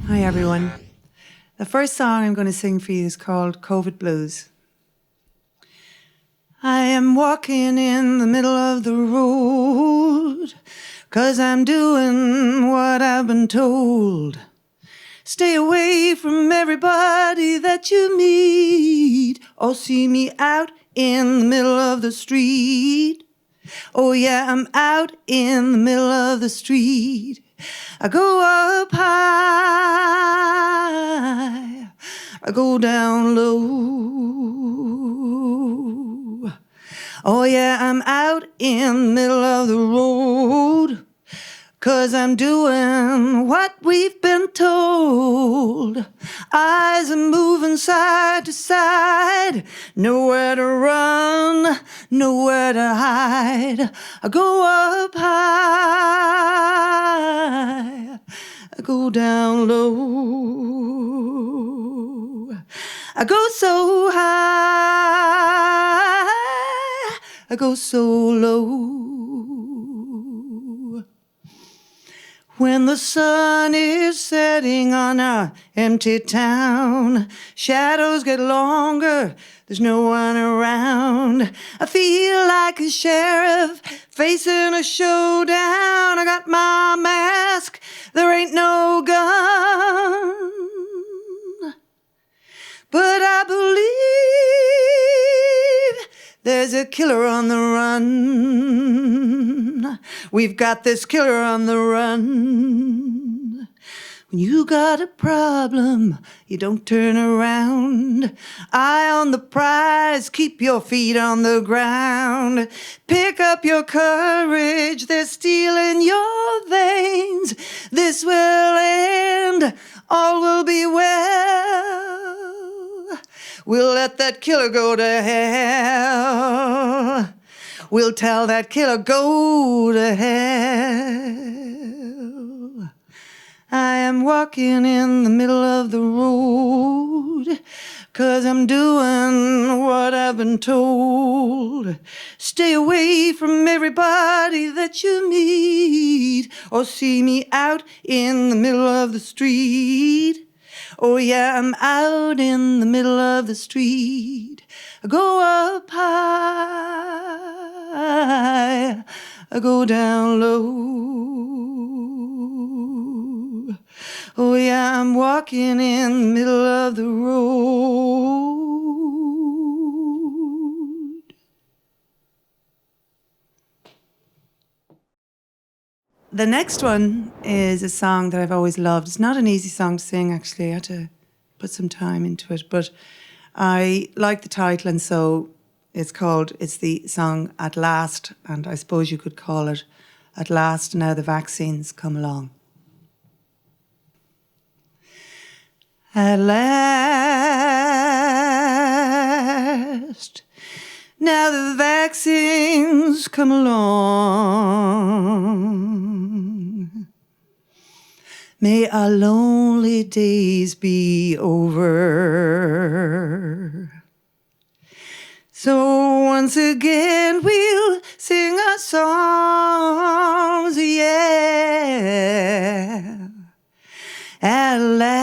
Hi everyone. The first song I'm going to sing for you is called COVID Blues. I am walking in the middle of the road, 'cause I'm doing what I've been told. Stay away from everybody that you meet, or see me out in the middle of the street. Oh yeah, I'm out in the middle of the street. I go up high, I go down low. Oh yeah, I'm out in the middle of the road, 'cause I'm doing what we've been told. Eyes are moving side to side, nowhere to run, nowhere to hide. I go up high, I go down low. I go so high, I go so low. When the sun is setting on our empty town, shadows get longer, there's no one around. I feel like a sheriff facing a showdown. I got my mask, there ain't no gun, but I believe there's a killer on the run. We've got this killer on the run. When you got a problem, you don't turn around. Eye on the prize, keep your feet on the ground. Pick up your courage, there's steel in your veins. This will end, all will be well. We'll let that killer go to hell. We'll tell that killer go to hell. I am walking in the middle of the road, 'cause I'm doing what I've been told. Stay away from everybody that you meet, or see me out in the middle of the street. Oh yeah, I'm out in the middle of the street. I go up high, I go down low. Oh yeah, I'm walking in the middle of the road. The next one is a song that I've always loved. It's not an easy song to sing, actually. I had to put some time into it, but I like the title, and so it's the song At Last, and I suppose you could call it At Last Now the Vaccines Come Along. At last, now the vaccines come along. May our lonely days be over. So once again we'll sing our songs, yeah. At last,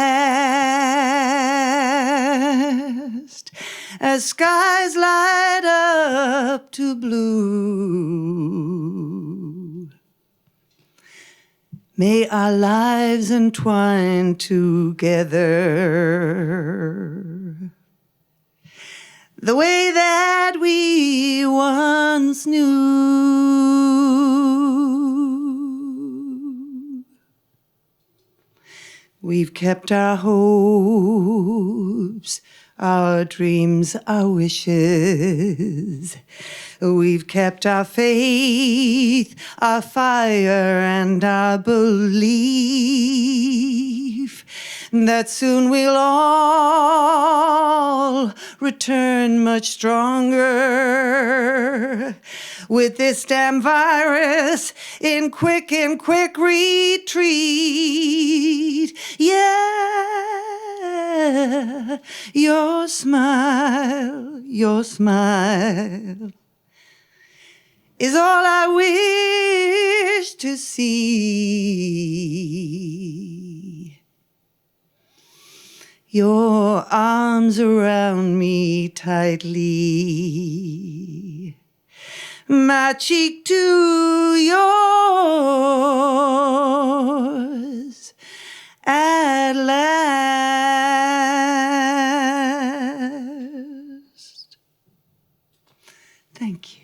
as skies light up to blue, may our lives entwine together the way that we once knew. We've kept our hopes, our dreams, our wishes. We've kept our faith, our fire, and our belief that soon we'll all return much stronger with this damn virus in quick retreat. Yeah, your smile is all I wish used to see. Your arms around me tightly, my cheek to yours at last. Thank you.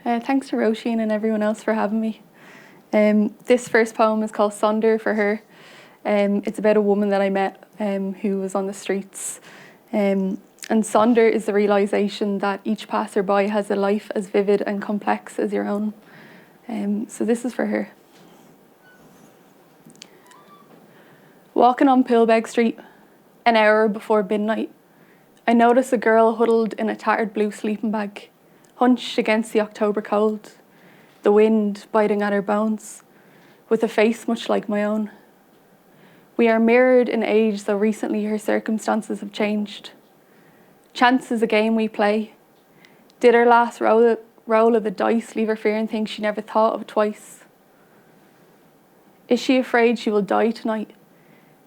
Thanks to Roisin and everyone else for having me. This first poem is called Sonder for her. It's about a woman that I met who was on the streets. And Sonder is the realisation that each passerby has a life as vivid and complex as your own. So this is for her. Walking on Pilbeg Street, an hour before midnight, I notice a girl huddled in a tattered blue sleeping bag, hunched against the October cold, the wind biting at her bones, with a face much like my own. We are mirrored in age, though recently her circumstances have changed. Chance is a game we play. Did her last roll of the dice leave her fearing things she never thought of twice? Is she afraid she will die tonight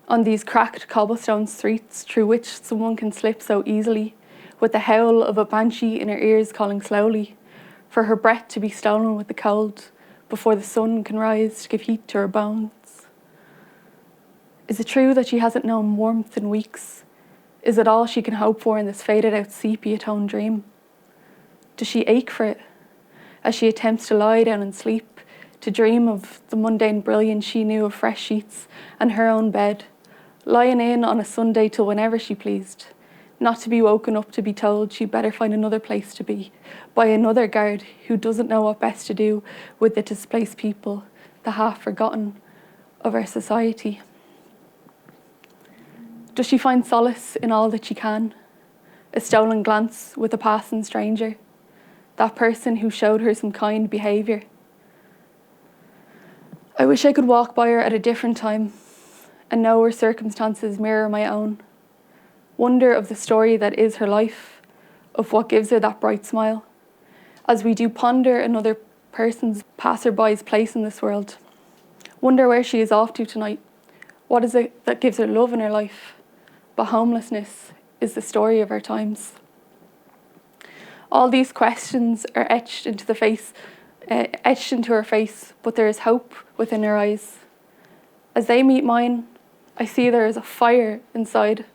on these cracked cobblestone streets through which someone can slip so easily, with the howl of a banshee in her ears calling slowly, for her breath to be stolen with the cold before the sun can rise to give heat to her bones? Is it true that she hasn't known warmth in weeks? Is it all she can hope for in this faded out sepia-toned dream? Does she ache for it as she attempts to lie down and sleep, to dream of the mundane brilliance she knew of fresh sheets and her own bed, lying in on a Sunday till whenever she pleased, not to be woken up to be told she'd better find another place to be by another guard who doesn't know what best to do with the displaced people, the half-forgotten of our society? Does she find solace in all that she can? A stolen glance with a passing stranger? That person who showed her some kind behaviour? I wish I could walk by her at a different time and know her circumstances mirror my own. Wonder of the story that is her life, of what gives her that bright smile, as we do ponder another person's passerby's place in this world. Wonder where she is off to tonight. What is it that gives her love in her life? But homelessness is the story of our times. All these questions are etched into her face, but there is hope within her eyes. As they meet mine, I see there is a fire inside,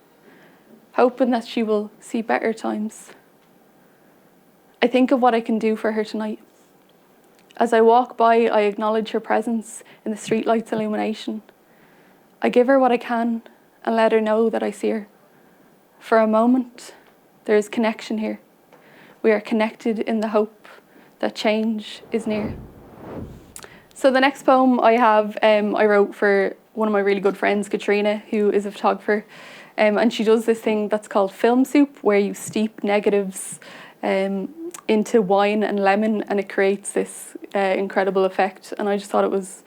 hoping that she will see better times. I think of what I can do for her tonight. As I walk by, I acknowledge her presence in the streetlight's illumination. I give her what I can and let her know that I see her. For a moment, there is connection here. We are connected in the hope that change is near. So the next poem I have, I wrote for one of my really good friends, Katrina, who is a photographer. And she does this thing that's called film soup, where you steep negatives into wine and lemon, and it creates this incredible effect. And I just thought it was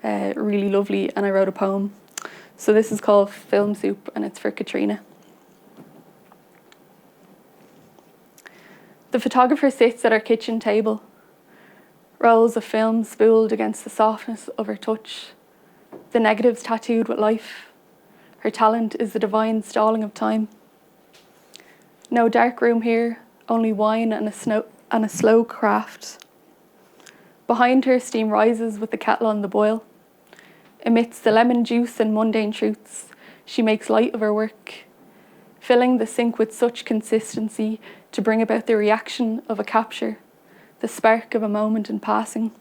really lovely, and I wrote a poem. So this is called Film Soup, and it's for Katrina. The photographer sits at our kitchen table, rolls of film spooled against the softness of her touch, the negatives tattooed with life. Her talent is the divine stalling of time. No dark room here, only wine and a slow craft. Behind her, steam rises with the kettle on the boil. Amidst the lemon juice and mundane truths, she makes light of her work, filling the sink with such consistency to bring about the reaction of a capture, the spark of a moment in passing.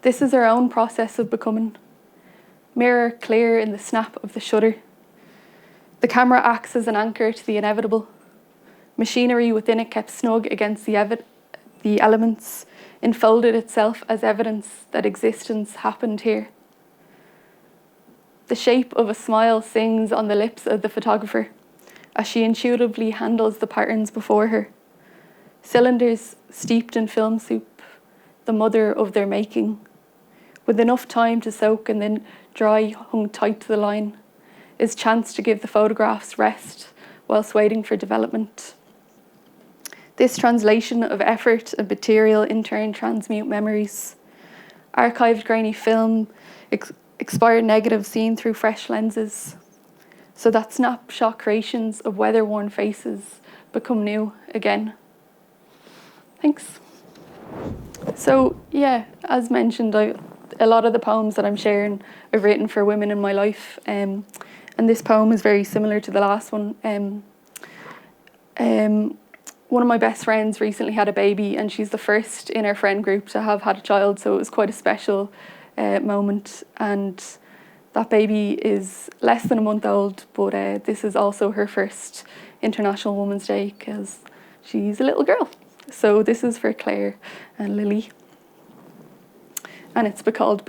This is her own process of becoming, mirror clear in the snap of the shutter. The camera acts as an anchor to the inevitable. Machinery within it kept snug against the elements, enfolded itself as evidence that existence happened here. The shape of a smile sings on the lips of the photographer as she intuitively handles the patterns before her. Cylinders steeped in film soup, the mother of their making, with enough time to soak and then dry, hung tight to the line, is chance to give the photographs rest whilst waiting for development. This translation of effort and material in turn transmute memories. Archived grainy film, expired negative seen through fresh lenses, so that snapshot creations of weather-worn faces become new again. Thanks. So yeah, as mentioned, a lot of the poems that I'm sharing I've written for women in my life, and this poem is very similar to the last one. One of my best friends recently had a baby, and she's the first in her friend group to have had a child, so it was quite a special moment. And that baby is less than a month old, but this is also her first International Women's Day because she's a little girl. So this is for Claire and Lily, and it's called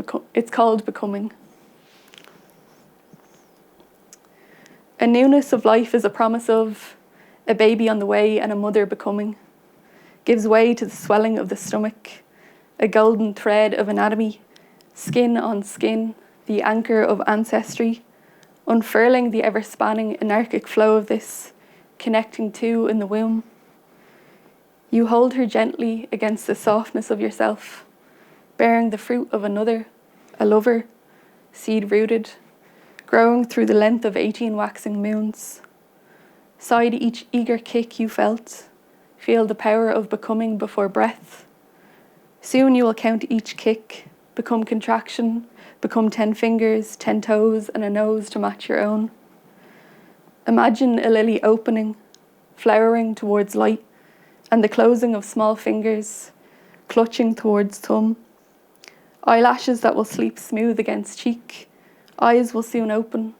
Becoming. A newness of life is a promise of a baby on the way and a mother becoming, gives way to the swelling of the stomach, a golden thread of anatomy, skin on skin, the anchor of ancestry, unfurling the ever-spanning anarchic flow of this, connecting two in the womb. You hold her gently against the softness of yourself, bearing the fruit of another, a lover, seed-rooted, growing through the length of 18 waxing moons. Side each eager kick you felt, feel the power of becoming before breath. Soon you will count each kick, become contraction, become 10 fingers, 10 toes, and a nose to match your own. Imagine a lily opening, flowering towards light, and the closing of small fingers, clutching towards thumb. Eyelashes that will sleep smooth against cheek, eyes will soon open,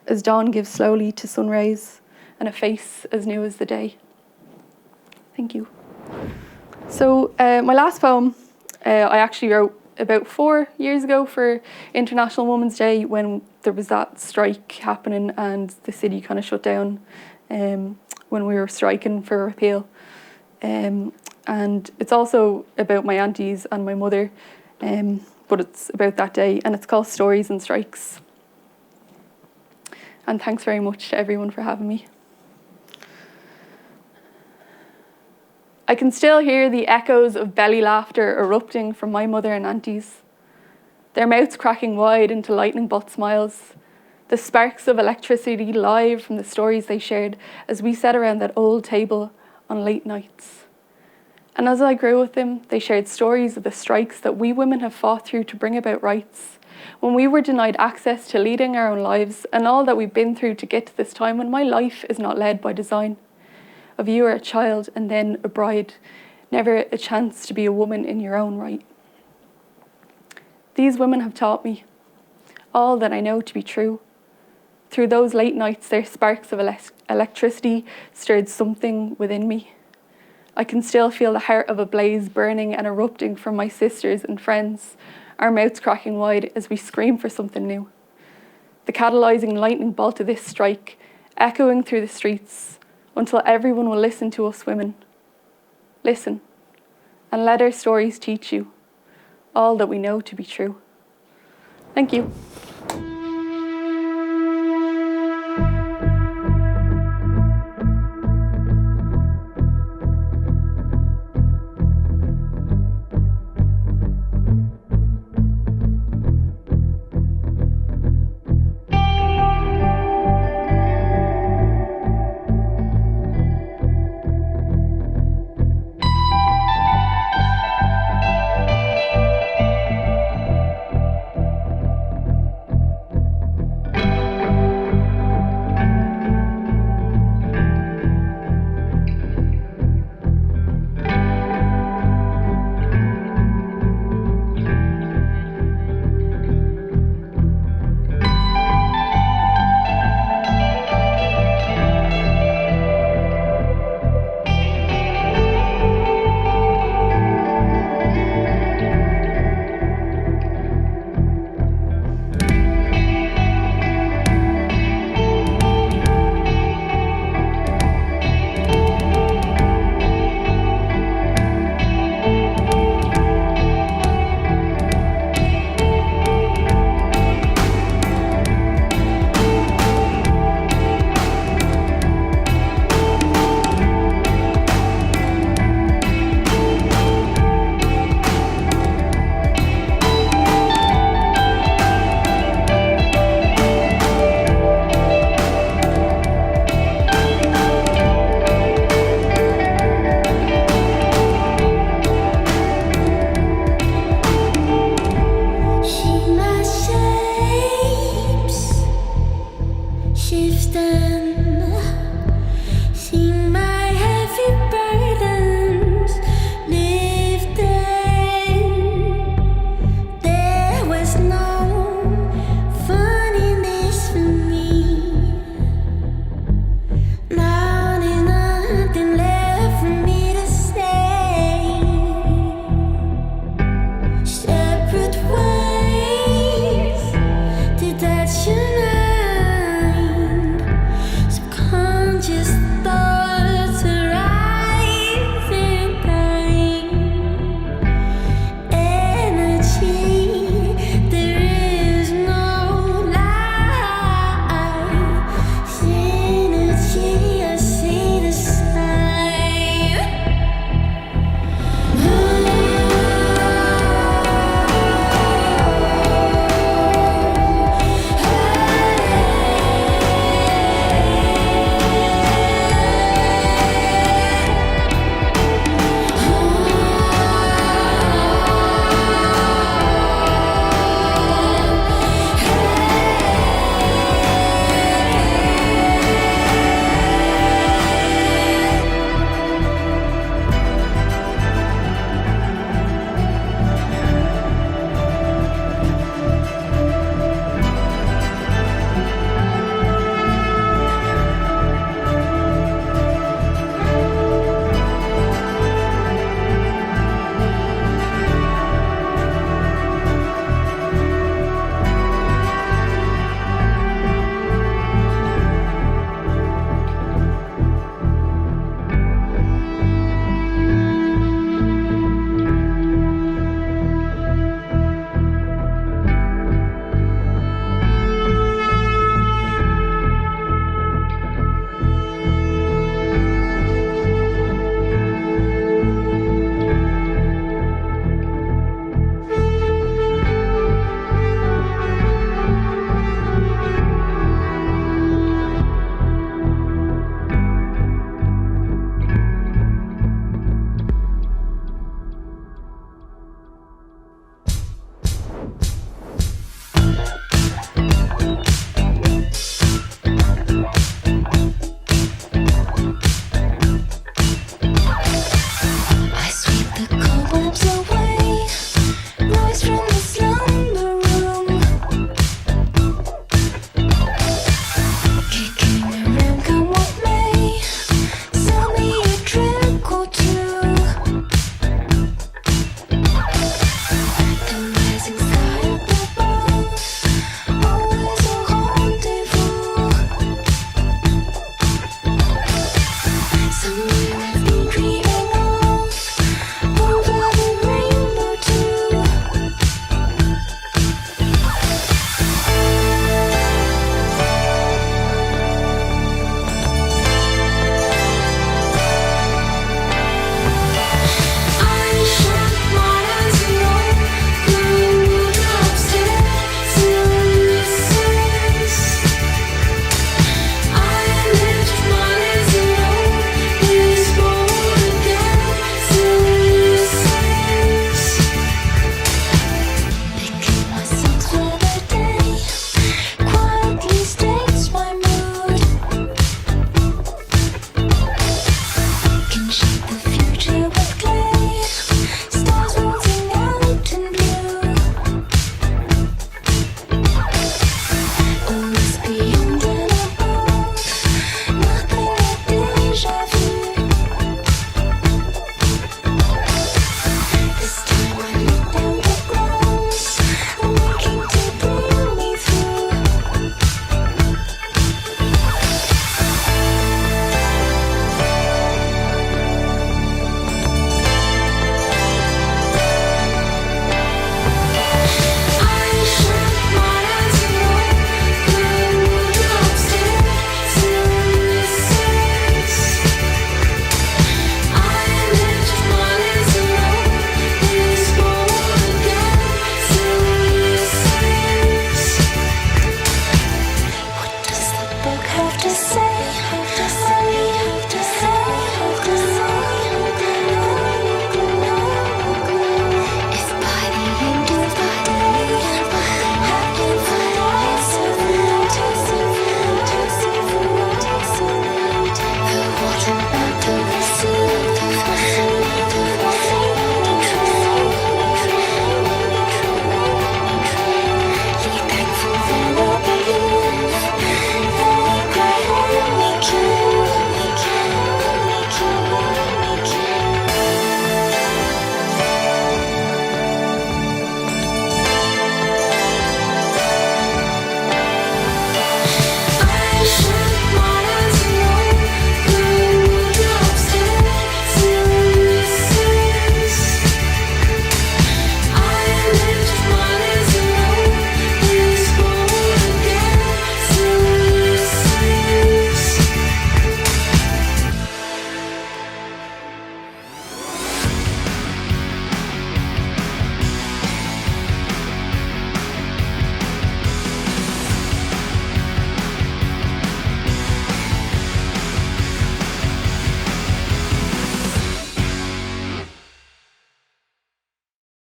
as dawn gives slowly to sun rays, and a face as new as the day. Thank you. So my last poem, I actually wrote about 4 years ago for International Women's Day when there was that strike happening and the city kind of shut down when we were striking for a repeal. And it's also about my aunties and my mother, but it's about that day, and it's called Stories and Strikes. And thanks very much to everyone for having me. I can still hear the echoes of belly laughter erupting from my mother and aunties, their mouths cracking wide into lightning bolt smiles, the sparks of electricity live from the stories they shared as we sat around that old table on late nights. And as I grew with them, they shared stories of the strikes that we women have fought through to bring about rights, when we were denied access to leading our own lives, and all that we've been through to get to this time when my life is not led by design. Of you are a child and then a bride, never a chance to be a woman in your own right. These women have taught me all that I know to be true. Through those late nights, their sparks of electricity stirred something within me. I can still feel the heart of a blaze burning and erupting from my sisters and friends, our mouths cracking wide as we scream for something new. The catalysing lightning bolt of this strike, echoing through the streets, until everyone will listen to us women. Listen, and let our stories teach you all that we know to be true. Thank you.